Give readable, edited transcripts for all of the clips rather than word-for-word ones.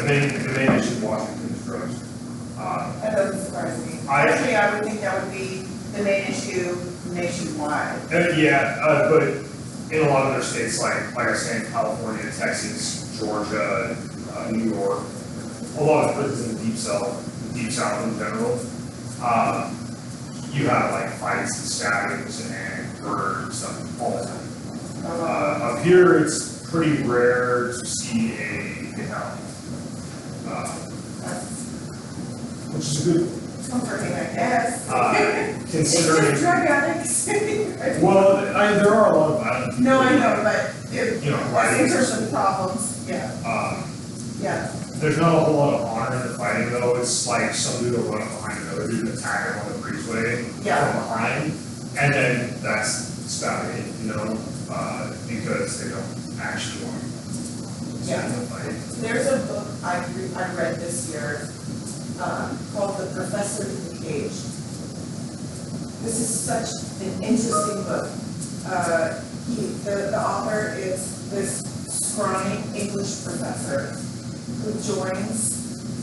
the main issue in Washington is drugs. That doesn't surprise me. Actually, I would think that would be the main issue nationwide. Yeah, but in a lot of other states, like I was saying, California, Texas, Georgia, New York, a lot of places in the deep south in general, you have like fights and stabbings and murder and stuff all the time. Up here, it's pretty rare to see a fatality, which is good. Comforting, I guess. Considering it's just drug addicts. Well, there are a lot of violent people. No, I know, but if, you know, in terms of problems, yeah. Yeah. There's not a whole lot of honor in the fighting, though. It's like some dude will run up behind another dude and attack him on the breezeway from behind, and then that's about it, you know, because they don't actually want to see the fight. There's a book I read this year called The Professor in the Cage. This is such an interesting book. The author is this scrawny English professor who joins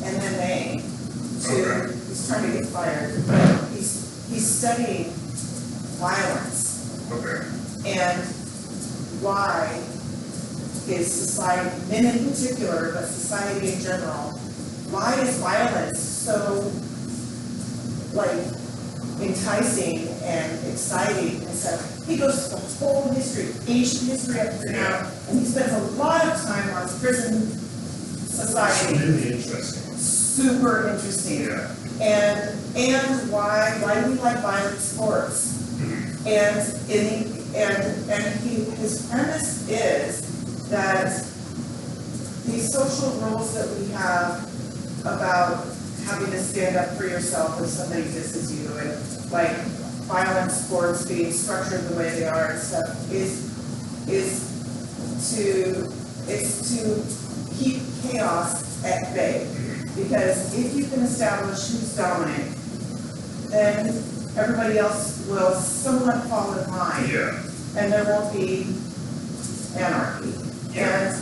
MMA he's trying to get fired, but he's studying violence. Okay. And why is society, men in particular, but society in general, why is violence so like enticing and exciting and stuff? He goes through the whole history, ancient history up to now, and he spends a lot of time on prison society. It's really interesting. Super interesting. Yeah. And why do we like violent sports? Mm-hmm. And his premise is that these social rules that we have about having to stand up for yourself if somebody disses you, and like violent sports being structured the way they are and stuff, is to keep chaos at bay. Because if you can establish who's dominant, then everybody else will somewhat fall in line. Yeah. And there won't be anarchy. Yeah. And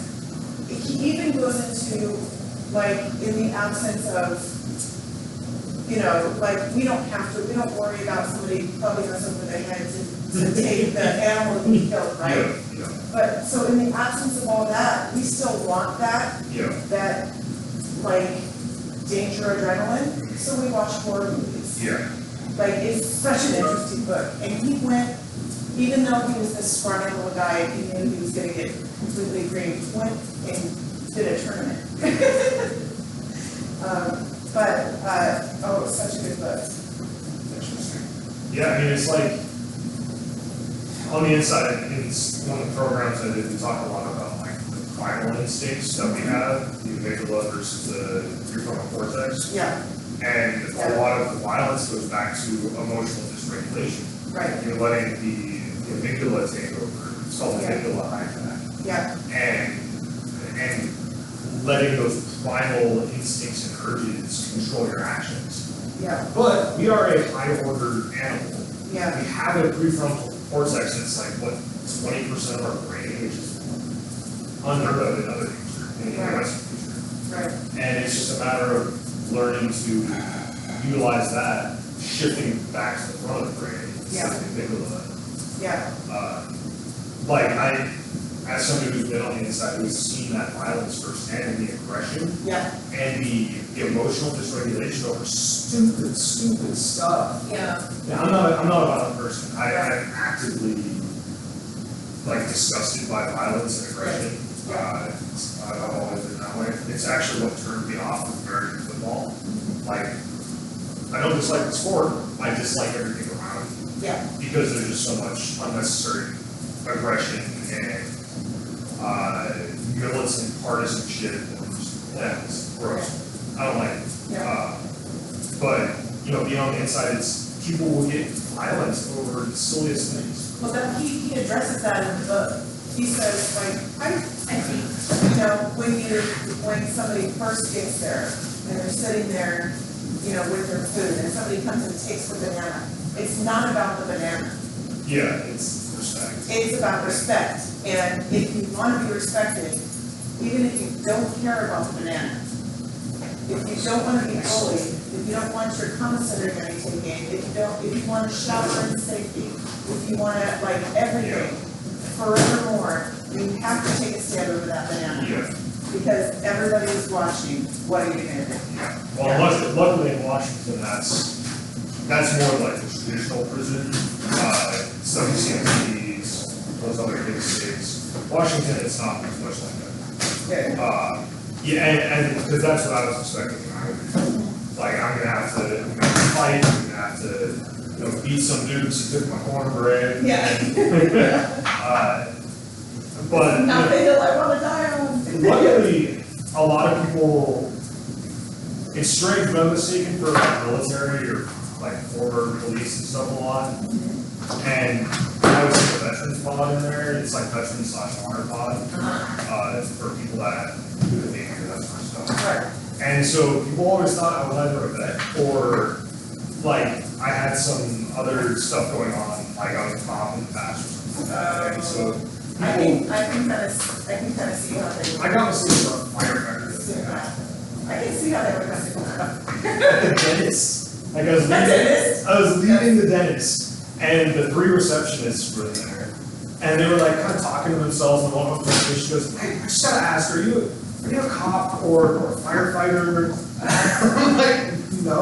he even goes into, like, in the absence of, you know, like, we don't worry about somebody clubbing us over the head to take the animal that we killed, right? Yeah. But, so in the absence of all that, we still want that, that, like, danger adrenaline, so we watch horror movies. Yeah. Like, it's such an interesting book. And he went, even though he was this scrawny little guy, he knew he was going to get completely green, he went and did a tournament. It was such a good book. Interesting. Yeah, I mean, it's like, on the inside, it's one of the programs I did, we talk a lot about, like, the primal instincts that we have, the amygdala versus the prefrontal cortex. Yeah. And a lot of the violence goes back to emotional dysregulation. Right. You're letting the amygdala take over. It's called amygdala hijack. Yeah. And letting those primal instincts and urges control your actions. Yeah. But we are a high-ordered animal. Yeah. We have a prefrontal cortex that's like, what, 20% of our brain, which is unheard of in other things, in the Western culture. Right. And it's just a matter of learning to utilize that, shifting back to the front of the brain, instead of the amygdala. Yeah. As somebody who's been on the inside, who's seen that violence firsthand, and the aggression, and the emotional dysregulation over stupid stuff. Yeah. Now, I'm not a violent person. I'm actively disgusted by violence and aggression. I've always been that way. It's actually what turned me off from American football. Like, I don't dislike the sport, I dislike everything around it. Yeah. Because there's just so much unnecessary aggression and militant partisanship, and it's gross. I don't like it. But, you know, beyond the inside, it's people will get violent over the silliest things. Well, then he addresses that in the book. He says, like, I think, you know, when somebody first gets there and they're sitting there, you know, with their food, and somebody comes and takes the banana, it's not about the banana. Yeah, it's respect. It's about respect. And if you want to be respected, even if you don't care about the banana, if you don't wanna be bullied, if you don't want your comments that are gonna be taken, if you wanna shelter in safety, if you wanna, like, everything, forevermore, you have to take a stand over that banana. Yeah. Because everybody is watching, what are you gonna do? Yeah, well, luckily in Washington, that's more like the traditional prison, WCMCs, those other big states. Washington, it's not much like that. Yeah. Yeah, and because that's what I was expecting. Like, I'm gonna have to fight, I'm gonna have to, beat some dudes who took my cornbread. Yeah. But Not the hill I wanna die on. luckily, a lot of people, it's strange, but I'm mistaken for like military or like former police and stuff a lot. And I would see the veterans pod in there, it's like veterans / honor pod. It's for people that do the danger, that sort of stuff. Right. And so people always thought I was either a vet or like I had some other stuff going on, like I was a cop in the past or something like that. And so I can kind of see how they would. I got to see a firefighter. I can see how they would mess it up. The dentist. Like I was leaving the dentist, and the 3 receptionists were there, and they were like kind of talking to themselves. And one of them, she goes, "Hey, I just gotta ask, are you a cop or a firefighter?" I'm like, "No,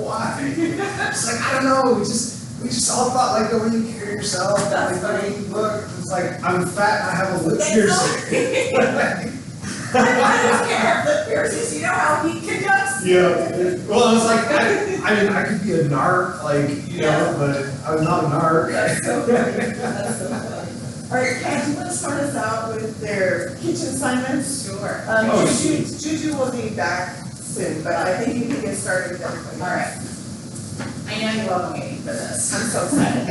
why?" It's like, I don't know. We just all thought like the way you carry yourself, like the way you look. It's like I'm fat and I have a lip piercing. I just can't have lip piercings, you know how he conducts? Yeah, well, I was like, I mean, I could be a narc, like, but I'm not a narc. That's so funny, that's so funny. All right, Kat, do you want to start us out with their kitchen assignments? Sure. Juju will be back soon, but I think you can get started with everybody. All right. I know you're all waiting for this. I'm so excited.